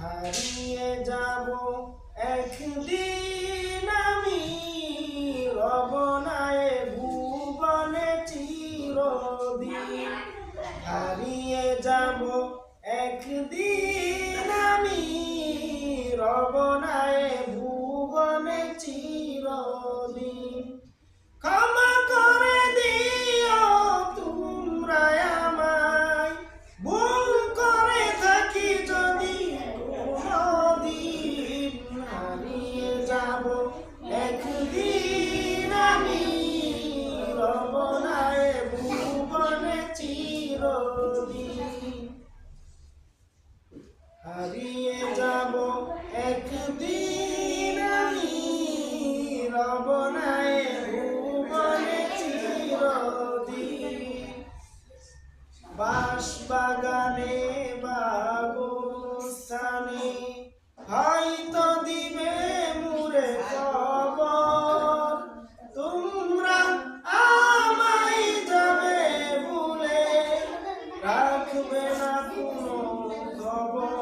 হারিয়ে যাব একদিন আমি, রব না এ ভুবনে চিরদিন। হারিয়ে যাব একদিন আমি, রব না এ ভুবনে চিরদিন। ক্ষমা করে দিও তোমরা আমায়, ভুল করে থাকি যদি কোনদিন। হারিয়ে যাব একদিন আমি, রব না এ ভুবনে চিরদিন। হারিয়ে যাব একদিন আমি, রব না এ ভুবনে চিরদিন। বাঁশবাগানে বা গোরস্থানে হয়তো দিবে মুরে খবর, তোমরা আমায় যাবে ভুলে, রাখবে না কোনো খবর।